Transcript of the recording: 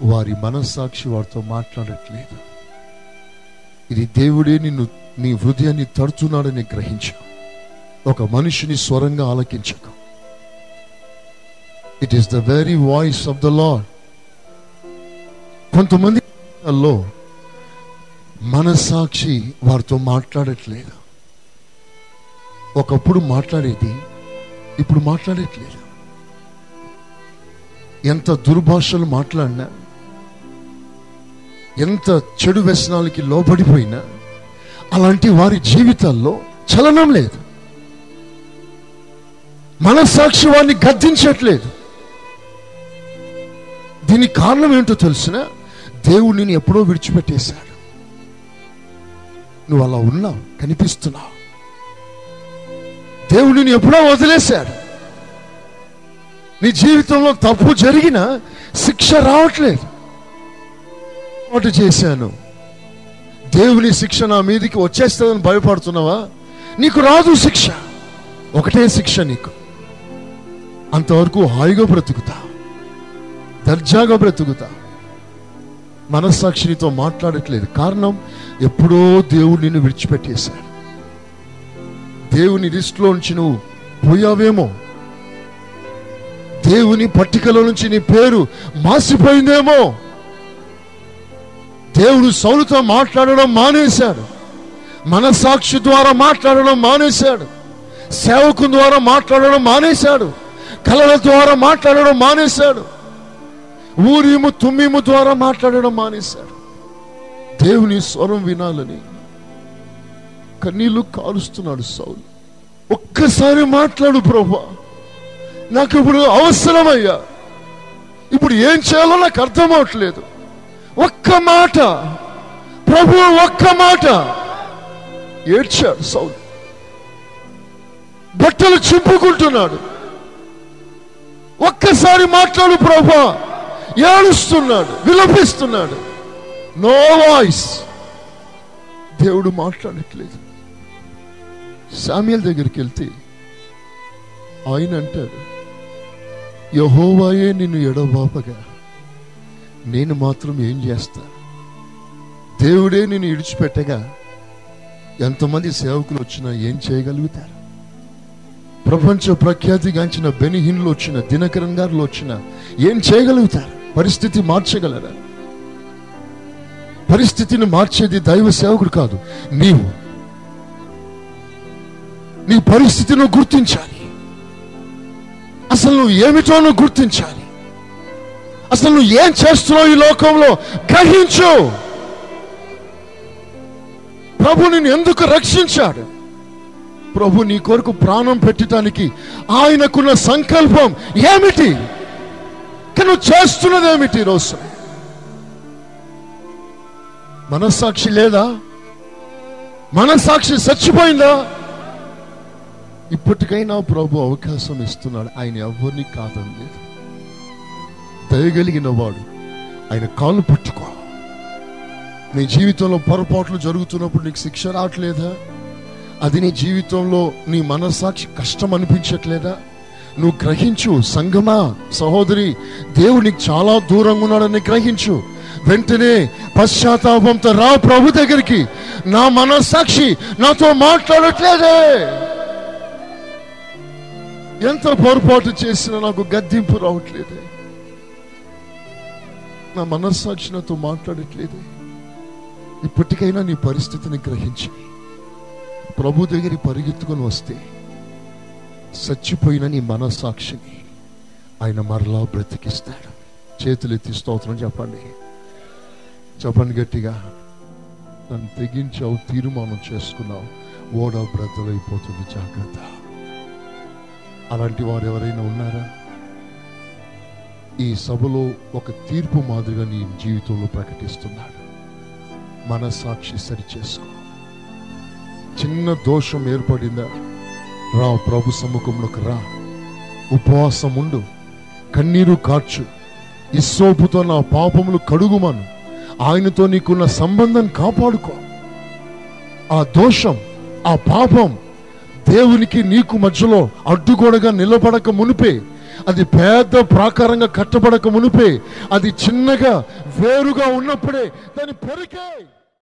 వారి మనస్సాక్షి వారితో మాట్లాడట్లేదు. ఇది దేవుడే నిన్ను, నీ హృదయాన్ని తడుతున్నాడని గ్రహించు. ఒక మనిషిని స్వరంగా ఆలకించక. It is the very voice of the lord. కొంతమంది మనస్సాక్షి వారితో మాట్లాడట్లేదు. ఒకప్పుడు మాట్లాడేది, ఇప్పుడు మాట్లాడట్లేదు. ఎంత దుర్భాషలు మాట్లాడినా, ఎంత చెడు వ్యసనాలకి లోబడిపోయినా అలాంటి వారి జీవితాల్లో చలనం లేదు. మనస్సాక్షి వారిని గద్దించట్లేదు. దీనికి కారణం ఏంటో తెలుసునా? దేవుడు నిన్ను ఎప్పుడో విడిచిపెట్టేశాడు. నువ్వు అలా ఉన్నావు, కనిపిస్తున్నావు. దేవుడు నిన్ను ఎప్పుడో వదిలేశాడు. నీ జీవితంలో తప్పు జరిగినా శిక్ష రావట్లేదు. ఒకటి చేశాను, దేవుని శిక్ష నా మీదకి వచ్చేస్తుందని భయపడుతున్నావా? నీకు రాదు శిక్ష. ఒకటే శిక్ష నీకు. అంతవరకు హాయిగా బ్రతుకుతా, దర్జాగా బ్రతుకుతా. మనస్సాక్షినితో మాట్లాడట్లేదు. కారణం, ఎప్పుడో దేవుడు నిన్ను విడిచిపెట్టేశాడు. దేవుని లిస్టులో నుంచి నువ్వు పోయావేమో. దేవుని పట్టికలో నుంచి నీ పేరు మాసిపోయిందేమో. దేవుడు సౌలుతో మాట్లాడడం మానేశాడు. మనస్సాక్షి ద్వారా మాట్లాడడం మానేశాడు. సేవకు ద్వారా మాట్లాడడం మానేశాడు. కళల ద్వారా మాట్లాడడం మానేశాడు. ఊరిము తుమ్మిము ద్వారా మాట్లాడడం మానేశాడు. దేవుని స్వరం వినాలని కన్నీళ్లు కారుస్తున్నాడు సౌలు. ఒక్కసారి మాట్లాడు ప్రభువా, నాకు ఇప్పుడు అవసరమయ్యా, ఇప్పుడు ఏం చేయాలో నాకు అర్థం అవట్లేదు. ఒక్క మాట ప్రభు, ఒక్క మాట. ఏడ్చాడు సౌలు, బట్టలు చింపుకుంటున్నాడు. ఒక్కసారి మాట్లాడు ప్రభువా. ఏడుస్తున్నాడు, విలపిస్తున్నాడు. No voice. దేవుడు మాట్లాడట్లేదు. శామ్యూయేలు దగ్గరికి వెళ్తే ఆయన అంటాడు, యెహోవాయే నిన్ను ఎడబాపగా నేను మాత్రం ఏం చేస్తాను? దేవుడే నిన్ను విడిచిపెట్టగా ఎంతమంది సేవకులు వచ్చినా ఏం చేయగలుగుతారు? ప్రపంచ ప్రఖ్యాతిగాంచిన బెనిహిన్లు వచ్చిన, దినకరన్ గారులు వచ్చిన ఏం చేయగలుగుతారు? పరిస్థితి మార్చగలరా? పరిస్థితిని మార్చేది దైవ సేవకుడు కాదు, నీవు. నీ పరిస్థితిని గుర్తించాలి. అసలు నువ్వు ఏమిటో నువ్వు గుర్తించాలి. అసలు నువ్వు ఏం చేస్తున్నావు ఈ లోకంలో గ్రహించు. ప్రభు నిన్ను ఎందుకు రక్షించాడు? ప్రభు నీ కొరకు ప్రాణం పెట్టడానికి ఆయనకున్న సంకల్పం ఏమిటి? నువ్వు చేస్తున్నది ఏమిటి? ఈరోజు మనస్సాక్షి లేదా? మనస్సాక్షి చచ్చిపోయిందా? ఇప్పటికైనా ప్రభు అవకాశం ఇస్తున్నాడు. ఆయన ఎవరిని కాదనలేదు. దయగలిగిన వాడు ఆయన కాళ్ళు పట్టుకో. నీ జీవితంలో పొరపాట్లు జరుగుతున్నప్పుడు నీకు శిక్ష రావట్లేదా? అది నీ జీవితంలో నీ మనస్సాక్షి కష్టం అనిపించట్లేదా? నువ్వు గ్రహించు. సంగమా, సహోదరి, దేవుడు నీకు చాలా దూరంగా ఉన్నాడని గ్రహించు. వెంటనే పశ్చాత్తాపంతో రా ప్రభు దగ్గరికి. నా మనస్సాక్షి నాతో మాట్లాడట్లేదే. ఎంత పొరపాటు చేసినా నాకు గద్దింపు రావట్లేదే. నా మనస్సాక్షి నాతో మాట్లాడట్లేదే. ఇప్పటికైనా నీ పరిస్థితిని గ్రహించి ప్రభు దగ్గరికి పరిగెత్తుకొని వస్తే చచ్చిపోయిన నీ మనస్సాక్షిని ఆయన మరలా బ్రతికిస్తాడు. చేతులెత్తి స్తోత్రం చెప్పండి. చెప్పండి గట్టిగా. నన్ను తెగించావు, తీర్మానం చేసుకున్నావు, ఓడ బ్రద్దలైపోతుంది, జాగ్రత్త. అలాంటి వారు ఎవరైనా ఉన్నారా? ఈ సభలో ఒక తీర్పు మాదిరిగా నీ జీవితంలో ప్రకటిస్తున్నాడు. మనస్సాక్షి సరిచేసుకో. చిన్న దోషం ఏర్పడిందా? రా ప్రభు సముఖంలోకి రా. ఉపవాసం ఉండు, కన్నీరు కార్చు. ఇస్సోపుతో నా పాపములు కడుగుమను. ఆయనతో నీకున్న సంబంధం కాపాడుకో. ఆ దోషం, ఆ పాపం దేవునికి నీకు మధ్యలో అడ్డుగోడగా నిలబడక మునిపే అది పెద్ద ప్రాకారంగా కట్టబడక మునిపే, అది చిన్నగా వేరుగా ఉన్నప్పుడే దాన్ని పెరికే.